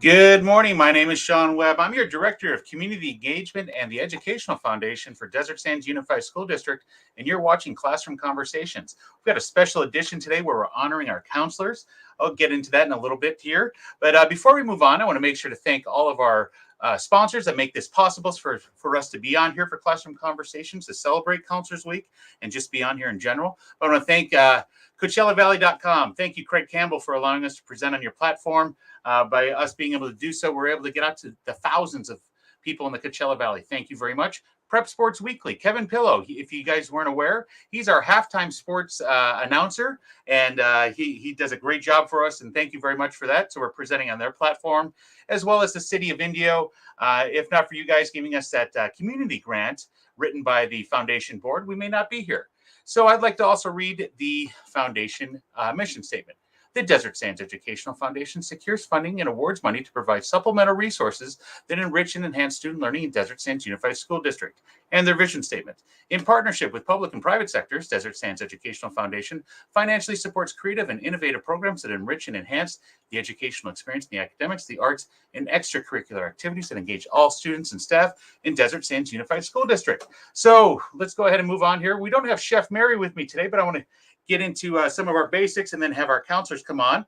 Good morning. My name is Sean Webb. I'm your Director of Community Engagement and the Educational Foundation for Desert Sands Unified School District, and you're watching Classroom Conversations. We've got a special edition today where we're honoring our counselors. I'll get into that in a little bit here. But before we move on, I want to make sure to thank all of our sponsors that make this possible for us to be on here for Classroom Conversations to celebrate Counselors Week and just be on here in general. But I want to thank CoachellaValley.com. Thank you, Craig Campbell, for allowing us to present on your platform. By us being able to do so, we're able to get out to the thousands of people in the Coachella Valley. Thank you very much. Prep Sports Weekly, Kevin Pillow, if you guys weren't aware, he's our halftime sports announcer, and he does a great job for us, and thank you very much for that. So we're presenting on their platform, as well as the City of Indio. If not for you guys giving us that community grant written by the foundation board, we may not be here. So I'd like to also read the foundation mission statement. The Desert Sands Educational Foundation secures funding and awards money to provide supplemental resources that enrich and enhance student learning in Desert Sands Unified School District. And their vision statement. In partnership with public and private sectors, Desert Sands Educational Foundation financially supports creative and innovative programs that enrich and enhance the educational experience in the academics, the arts, and extracurricular activities that engage all students and staff in Desert Sands Unified School District. So let's go ahead and move on here. We don't have Chef Mary with me today, but I want to get into some of our basics and then have our counselors come on.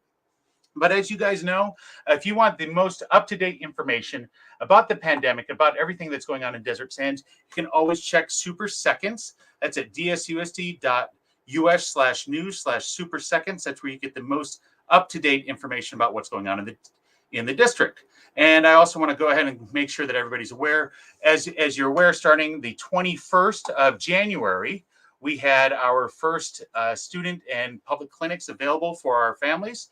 But as you guys know, if you want the most up-to-date information about the pandemic, about everything that's going on in Desert Sands, you can always check Super Seconds. That's at DSUSD.us/news/super seconds. That's where you get the most up-to-date information about what's going on in the district. And I also want to go ahead and make sure that everybody's aware. As you're aware, starting the 21st of January, we had our first student and public clinics available for our families.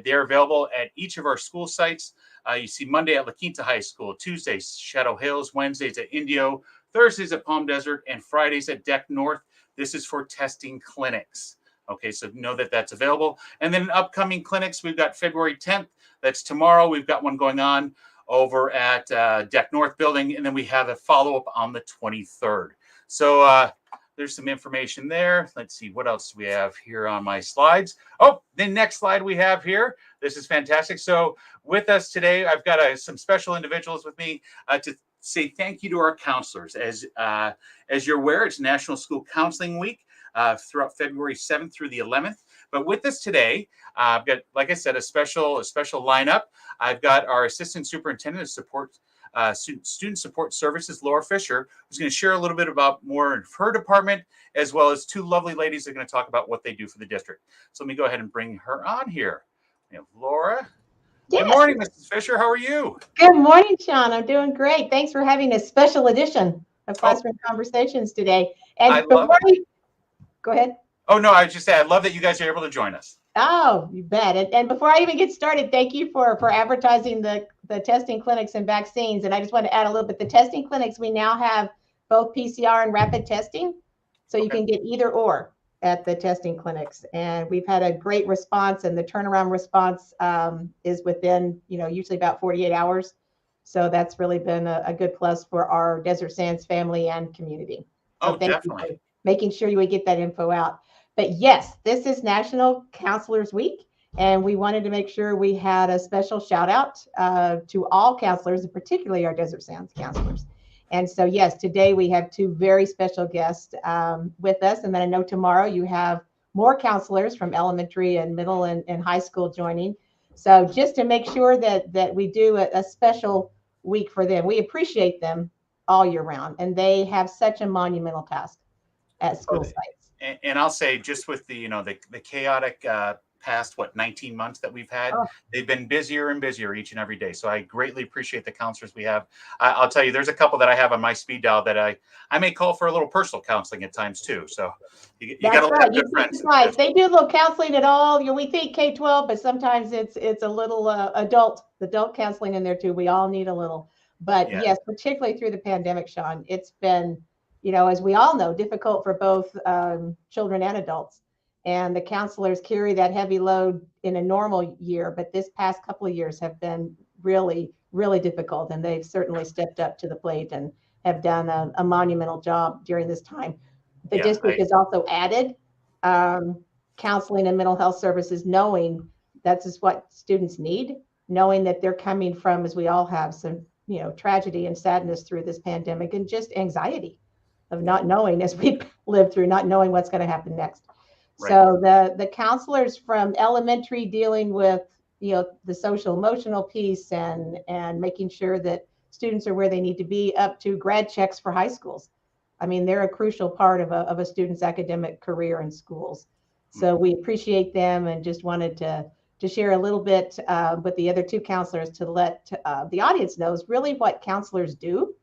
They're available at each of our school sites. You see Monday at La Quinta High School, Tuesdays, Shadow Hills, Wednesdays at Indio, Thursdays at Palm Desert, and Fridays at Deck North. This is for testing clinics. Okay, so know that that's available. And then upcoming clinics, we've got February 10th. That's tomorrow. We've got one going on over at Deck North building. And then we have a follow-up on the 23rd. So, there's some information there. Let's see, what else do we have here on my slides? Oh, the next slide we have here. This is fantastic. So with us today, I've got some special individuals with me to say thank you to our counselors. As you're aware, it's National School Counseling Week throughout February 7th through the 11th. But with us today, I've got, like I said, a special lineup. I've got our Assistant Superintendent of Student Support Services, Laura Fisher, who's going to share a little bit about more of her department, as well as two lovely ladies that are going to talk about what they do for the district. So let me go ahead and bring her on here. We have Laura. Yes. Good morning, Mrs. Fisher. How are you? Good morning, Sean. I'm doing great. Thanks for having a special edition of Classroom Conversations today. And go ahead. Oh, no, I just said I love that you guys are able to join us. Oh, you bet. And before I even get started, thank you for advertising the testing clinics and vaccines. And I just want to add a little bit. The testing clinics, we now have both PCR and rapid testing. So you can get either or at the testing clinics. And we've had a great response, and the turnaround response is within, usually about 48 hours. So that's really been a good plus for our Desert Sands family and community. So thank definitely. you for making sure you would get that info out. But yes, this is National Counselors Week, and we wanted to make sure we had a special shout out to all counselors, and particularly our Desert Sands counselors. And so, yes, today we have two very special guests with us. And then I know tomorrow you have more counselors from elementary and middle and high school joining. So just to make sure that we do a special week for them. We appreciate them all year round, and they have such a monumental task at school sites. And I'll say, just with the chaotic past 19 months that we've had, they've been busier and busier each and every day. So I greatly appreciate the counselors we have. I'll tell you, there's a couple that I have on my speed dial that I may call for a little personal counseling at times too. So you got to have good friends. Right. They do a little counseling at all. We think K-12, but sometimes it's a little adult counseling in there too. We all need a little. But yes, particularly through the pandemic, Sean, it's been, as we all know, difficult for both children and adults. And the counselors carry that heavy load in a normal year, but this past couple of years have been really, really difficult. And they've certainly stepped up to the plate and have done a monumental job during this time. The district has also added counseling and mental health services, knowing that's just what students need. knowing that they're coming from, as we all have, some, tragedy and sadness through this pandemic, and just anxiety of not knowing, as we live through, not knowing what's going to happen next. Right. So the counselors from elementary dealing with, the social emotional piece and making sure that students are where they need to be, up to grad checks for high schools. I mean, they're a crucial part of a student's academic career in schools. So we appreciate them, and just wanted to share a little bit with the other two counselors to let the audience knows really what counselors do.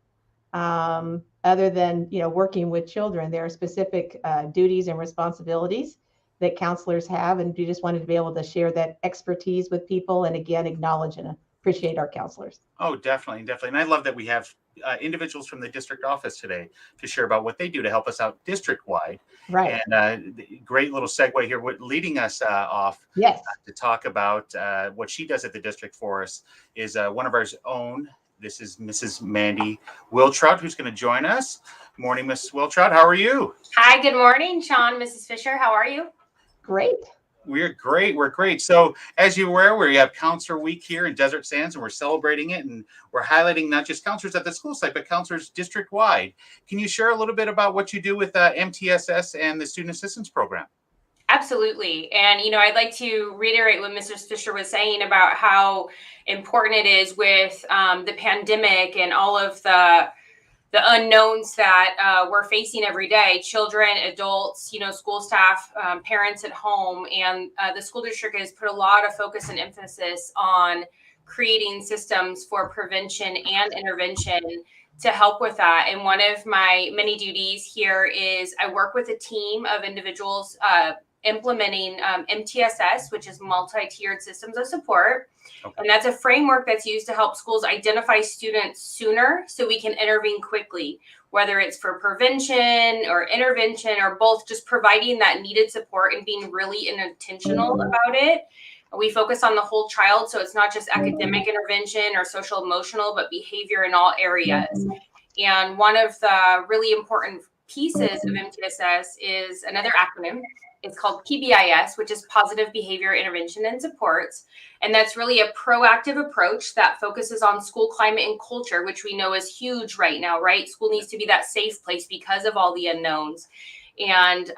Other than, working with children, there are specific duties and responsibilities that counselors have, and we just wanted to be able to share that expertise with people, and again, acknowledge and appreciate our counselors. Oh, definitely, definitely. And I love that we have individuals from the district office today to share about what they do to help us out district-wide. Right. And great little segue here, leading us off Yes. to talk about what she does at the district for us is one of our own. This is Mrs. Mandy Wiltrout, who's going to join us. Morning, Miss Wiltrout. How are you? Hi, good morning, Sean, Mrs. Fisher. How are you? Great. We're great. We're great. So as you're aware, we have Counselor Week here in Desert Sands, and we're celebrating it. And we're highlighting not just counselors at the school site, but counselors district-wide. Can you share a little bit about what you do with MTSS and the Student Assistance Program? Absolutely. And, I'd like to reiterate what Mrs. Fisher was saying about how important it is with the pandemic and all of the unknowns that we're facing every day, children, adults, school staff, parents at home. And the school district has put a lot of focus and emphasis on creating systems for prevention and intervention to help with that. And one of my many duties here is I work with a team of individuals implementing MTSS, which is multi-tiered systems of support. Okay. And that's a framework that's used to help schools identify students sooner so we can intervene quickly, whether it's for prevention or intervention or both, just providing that needed support and being really intentional about it. We focus on the whole child, so it's not just academic intervention or social emotional, but behavior in all areas. And one of the really important pieces of MTSS is another acronym. It's called PBIS, which is Positive Behavior Intervention and Supports. And that's really a proactive approach that focuses on school climate and culture, which we know is huge right now, right? School needs to be that safe place because of all the unknowns. And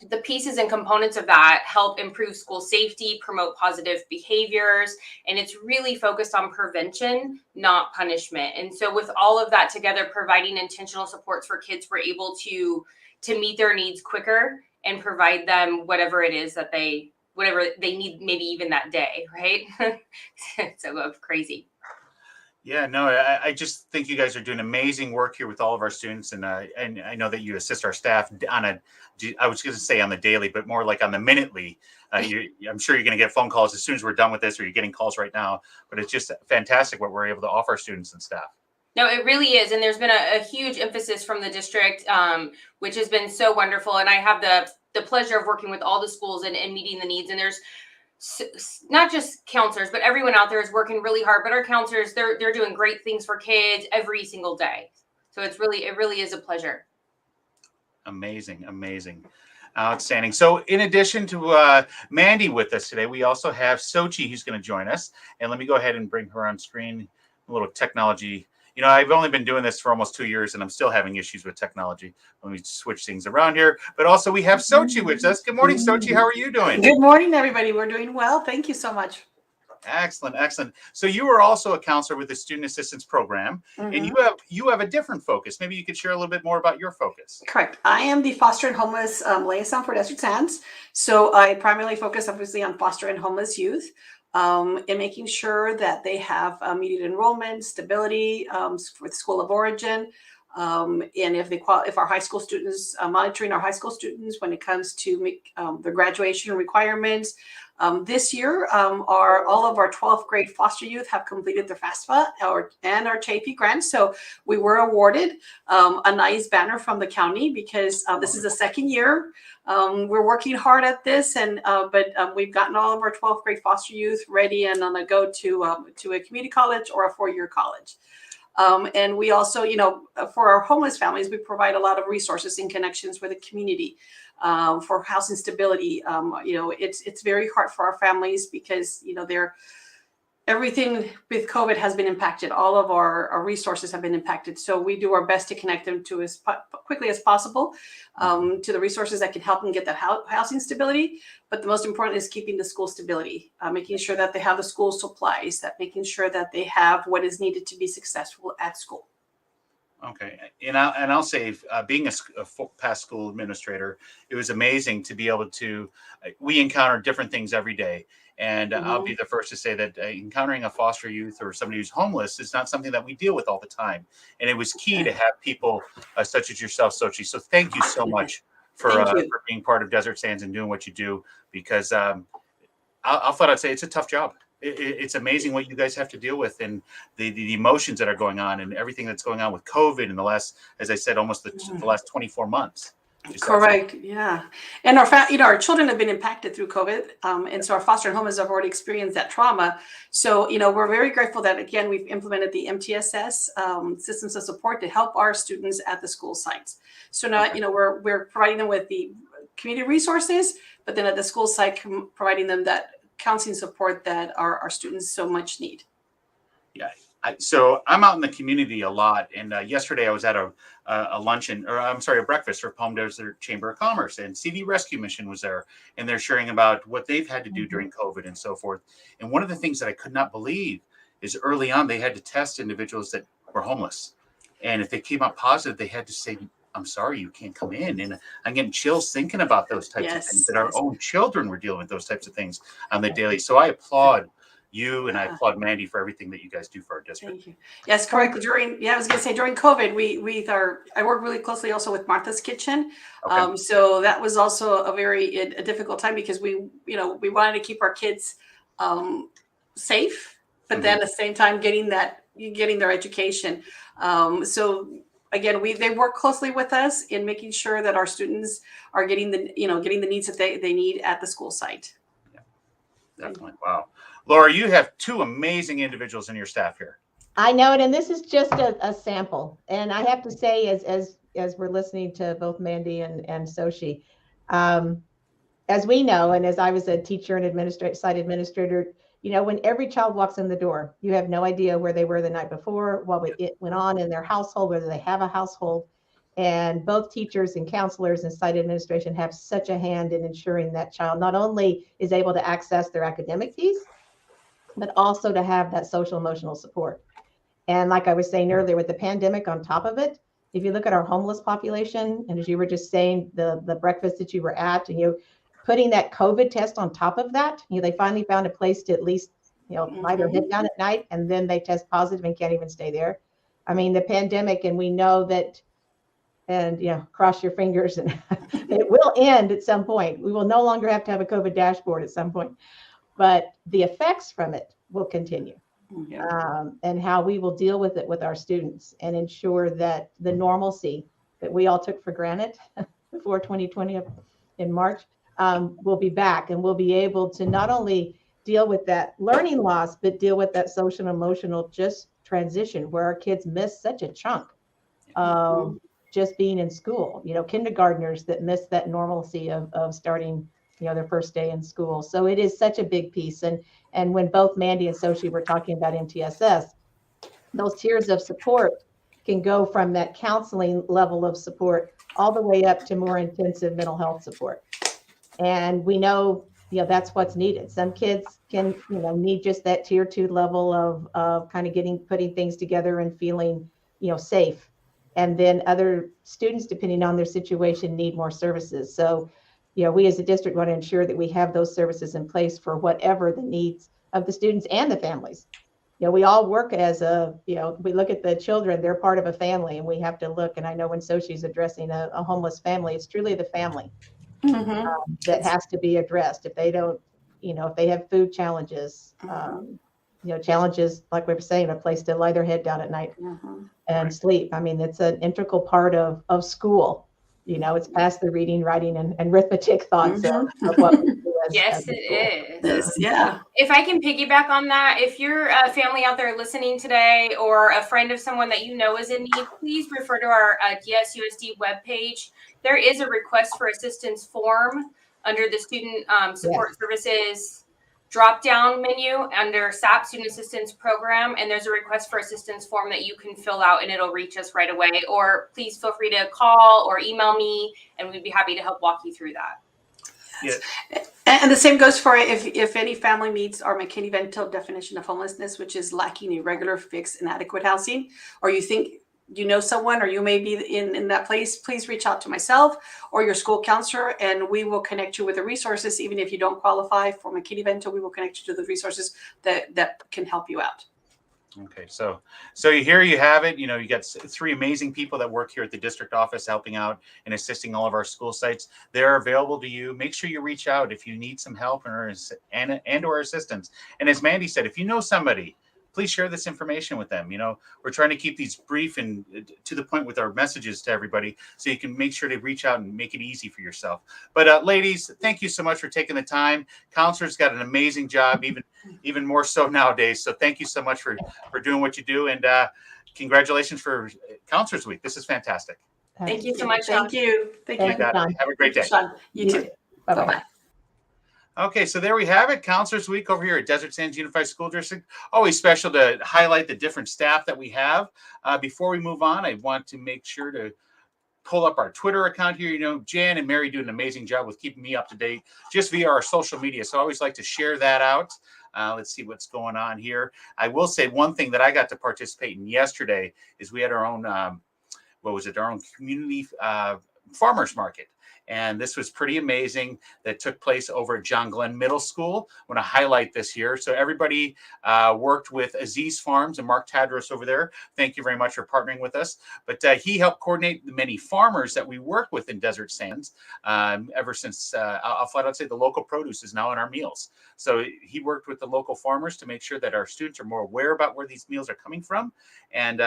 the pieces and components of that help improve school safety, promote positive behaviors, and it's really focused on prevention, not punishment. And so with all of that together, providing intentional supports for kids, we're able to meet their needs quicker and provide them whatever it is that they need, maybe even that day, right? So crazy. Yeah, no, I just think you guys are doing amazing work here with all of our students. And I know that you assist our staff on I was going to say on the daily, but more like on the minutely. I'm sure you're going to get phone calls as soon as we're done with this, or you're getting calls right now. But it's just fantastic what we're able to offer our students and staff. No, it really is. And there's been a huge emphasis from the district, which has been so wonderful. And I have the pleasure of working with all the schools and meeting the needs. And there's not just counselors, but everyone out there is working really hard. But our counselors, they're doing great things for kids every single day. So it really is a pleasure. Amazing, amazing. Outstanding. So in addition to Mandy with us today, we also have Sochi who's going to join us. And let me go ahead and bring her on screen. A little technology. I've only been doing this for almost 2 years, and I'm still having issues with technology. Let me switch things around here. But also we have Sochi with us. Good morning, Sochi. How are you doing? Good morning, everybody. We're doing well. Thank you so much. Excellent, excellent. So you are also a counselor with the Student Assistance Program, and you have a different focus. Maybe you could share a little bit more about your focus. Correct. I am the foster and homeless liaison for Desert Sands. So I primarily focus, obviously, on foster and homeless youth. And making sure that they have immediate enrollment, stability for the school of origin, and if our high school students, monitoring our high school students when it comes to their graduation requirements. This year, all of our 12th grade foster youth have completed their FAFSA and our CHAPI grants. So we were awarded a nice banner from the county because this is the second year. We're working hard at this, but we've gotten all of our 12th grade foster youth ready and on a go to a community college or a 4-year college. And we also, for our homeless families, we provide a lot of resources and connections with the community for housing stability. It's very hard for our families because, everything with COVID has been impacted. All of our resources have been impacted. So we do our best to connect them to as quickly as possible to the resources that can help them get that housing stability. But the most important is keeping the school stability, making sure that they have the school supplies, that making sure that they have what is needed to be successful at school. Okay, and I'll say, being a past school administrator, it was amazing to be able to. We encounter different things every day, and I'll be the first to say that encountering a foster youth or somebody who's homeless is not something that we deal with all the time. And it was key to have people such as yourself, Sochi. So thank you so much for being part of Desert Sands and doing what you do. Because I'll flat out say it's a tough job. It's amazing what you guys have to deal with, and the emotions that are going on, and everything that's going on with COVID in the last, as I said, almost the last 24 months. Correct. Yeah. And our children have been impacted through COVID. And so our foster and homeless have already experienced that trauma. So, we're very grateful that, again, we've implemented the MTSS systems of support to help our students at the school sites. So now, we're providing them with the community resources, but then at the school site, providing them that counseling support that our students so much need. Yeah. So I'm out in the community a lot. And yesterday I was at a luncheon, or I'm sorry, a breakfast for Palm Desert Chamber of Commerce, and CD Rescue Mission was there. And they're sharing about what they've had to do during COVID and so forth. And one of the things that I could not believe is early on, they had to test individuals that were homeless. And if they came out positive, they had to say, I'm sorry, you can't come in. And I'm getting chills thinking about those types of things, that our own children were dealing with those types of things on the daily. So I applaud you, and I applaud Mandy for everything that you guys do for our district. Thank you. Yes, correct. I was going to say during COVID, I work really closely also with Martha's Kitchen. Okay. So that was also a difficult time because we wanted to keep our kids safe, but then at the same time getting their education. So again, they work closely with us in making sure that our students are getting the needs that they need at the school site. Yeah, definitely. Wow. Laura, you have two amazing individuals in your staff here. I know it, and this is just a sample. And I have to say, as we're listening to both Mandy and Sochi, as we know, and as I was a teacher and site administrator, when every child walks in the door, you have no idea where they were the night before, what went on in their household, whether they have a household. And both teachers and counselors and site administration have such a hand in ensuring that child not only is able to access their academic piece, but also to have that social emotional support. And like I was saying earlier, with the pandemic on top of it, if you look at our homeless population, and as you were just saying, the breakfast that you were at, and putting that COVID test on top of that, they finally found a place to at least, lie their head down at night, and then they test positive and can't even stay there. I mean, the pandemic, and we know that, and cross your fingers, and it will end at some point. We will no longer have to have a COVID dashboard at some point, but the effects from it will continue. And how we will deal with it with our students and ensure that the normalcy that we all took for granted before 2020 in March will be back, and we'll be able to not only deal with that learning loss, but deal with that social and emotional just transition where our kids miss such a chunk of just being in school, kindergartners that miss that normalcy of starting their first day in school. So it is such a big piece. And when both Mandy and Sochi were talking about MTSS, those tiers of support can go from that counseling level of support all the way up to more intensive mental health support. And we know, that's what's needed. Some kids can, need just that tier 2 level of kind of putting things together and feeling, safe. And then other students, depending on their situation, need more services. So we as a district want to ensure that we have those services in place for whatever the needs of the students and the families. We all work as we look at the children, they're part of a family, and we have to look. And I know when Sochi's addressing a homeless family, it's truly the family that has to be addressed. If they don't, if they have food challenges, challenges, like we were saying, a place to lie their head down at night and sleep. I mean, it's an integral part of school. It's past the reading, writing, and arithmetic thoughts of what we do yes, it is. Yeah. If I can piggyback on that, if you're a family out there listening today, or a friend of someone that is in need, please refer to our DSUSD webpage. There is a request for assistance form under the student support services drop-down menu under SAP Student Assistance Program, and there's a request for assistance form that you can fill out, and it'll reach us right away. Or please feel free to call or email me, and we'd be happy to help walk you through that. Yeah. And the same goes for if any family meets our McKinney-Vento definition of homelessness, which is lacking irregular, fixed, and adequate housing, or you think you know someone, or you may be in that place, please reach out to myself or your school counselor, and we will connect you with the resources. Even if you don't qualify for McKinney-Vento, we will connect you to the resources that can help you out. Okay, so here you have it. You know, you got 3 amazing people that work here at the district office helping out and assisting all of our school sites. They're available to you. Make sure you reach out if you need some help or assistance. And as Mandy said, if you know somebody, please share this information with them. You know, we're trying to keep these brief and to the point with our messages to everybody, so you can make sure to reach out and make it easy for yourself. But ladies, thank you so much for taking the time. Counselors got an amazing job, even more so nowadays. So thank you so much for doing what you do, and congratulations for Counselors Week. This is fantastic. Thank you so much, Sean. Thank you. Thank you, Have a great day. Sean, you too. Bye-bye. Bye-bye. Okay, so there we have it. Counselors Week over here at Desert Sands Unified School District. Always special to highlight the different staff that we have. Before we move on, I want to make sure to pull up our Twitter account here. You know, Jan and Mary do an amazing job with keeping me up to date just via our social media. So I always like to share that out. Let's see what's going on here. I will say one thing that I got to participate in yesterday is we had our own, our own community farmers market. And this was pretty amazing. That took place over at John Glenn Middle School. I want to highlight this here. So everybody worked with Aziz Farms and Mark Tadros over there. Thank you very much for partnering with us. But he helped coordinate the many farmers that we work with in Desert Sands ever since, I'll flat out say, the local produce is now in our meals. So he worked with the local farmers to make sure that our students are more aware about where these meals are coming from. And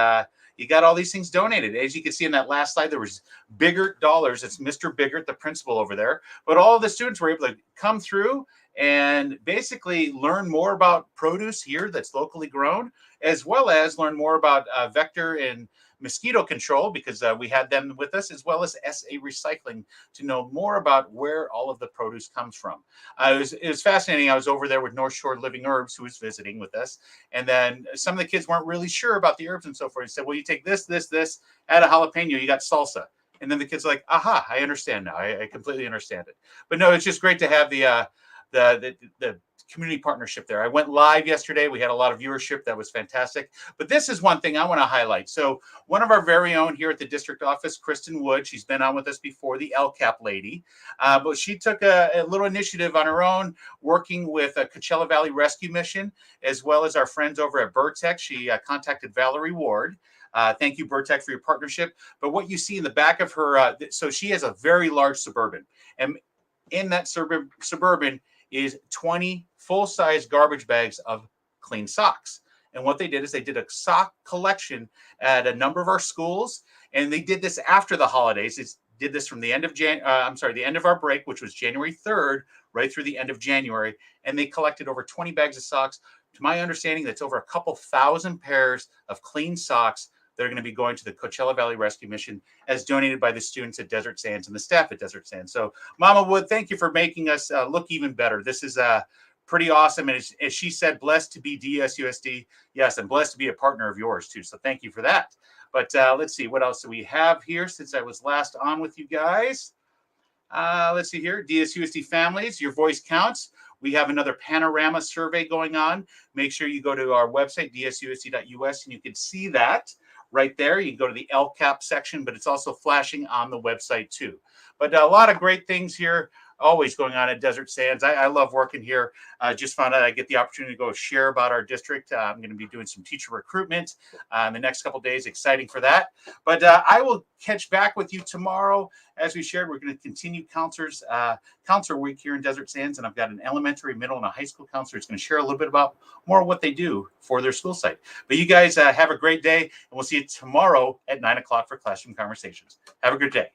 you got all these things donated. As you can see in that last slide, there was Biggert dollars. It's Mr. Biggert, the principal over there. But all of the students were able to come through and basically learn more about produce here that's locally grown, as well as learn more about vector and mosquito control, because we had them with us, as well as SA recycling, to know more about where all of the produce comes from. It was fascinating. I was over there with North Shore Living Herbs, who was visiting with us, and then some of the kids weren't really sure about the herbs and so forth. He said, well, you take this, add a jalapeno, you got salsa. And then the kids are like, aha, I understand now. I completely understand it. But no, it's just great to have the community partnership there. I went live yesterday. We had a lot of viewership. That was fantastic. But this is one thing I want to highlight. So one of our very own here at the district office, Kristen Wood, she's been on with us before, the LCAP lady. But she took a little initiative on her own, working with a Coachella Valley Rescue Mission, as well as our friends over at Burtech. She contacted Valerie Ward. Thank you, Burtech, for your partnership. But what you see in the back of her, so she has a very large Suburban. And in that Suburban is 20 full-size garbage bags of clean socks. And what they did is they did a sock collection at a number of our schools. And they did this after the holidays. They did this from the end of the end of our break, which was January 3rd, right through the end of January. And they collected over 20 bags of socks. To my understanding, that's over a couple thousand pairs of clean socks that are going to be going to the Coachella Valley Rescue Mission, as donated by the students at Desert Sands and the staff at Desert Sands. So Mama Wood, thank you for making us look even better. This is pretty awesome. And as she said, blessed to be DSUSD. Yes, and blessed to be a partner of yours too. So thank you for that. But let's see, what else do we have here since I was last on with you guys? Let's see here, DSUSD families, your voice counts. We have another panorama survey going on. Make sure you go to our website, dsusd.us, and you can see that right there. You can go to the LCAP section, but it's also flashing on the website too. But a lot of great things here always going on at Desert Sands. I love working here. Just found out I get the opportunity to go share about our district. I'm going to be doing some teacher recruitment in the next couple of days. Exciting for that. But I will catch back with you tomorrow. As we shared, we're going to continue Counselor Week here in Desert Sands. And I've got an elementary, middle, and a high school counselor who's going to share a little bit about more of what they do for their school site. But you guys have a great day. And we'll see you tomorrow at 9 o'clock for Classroom Conversations. Have a good day.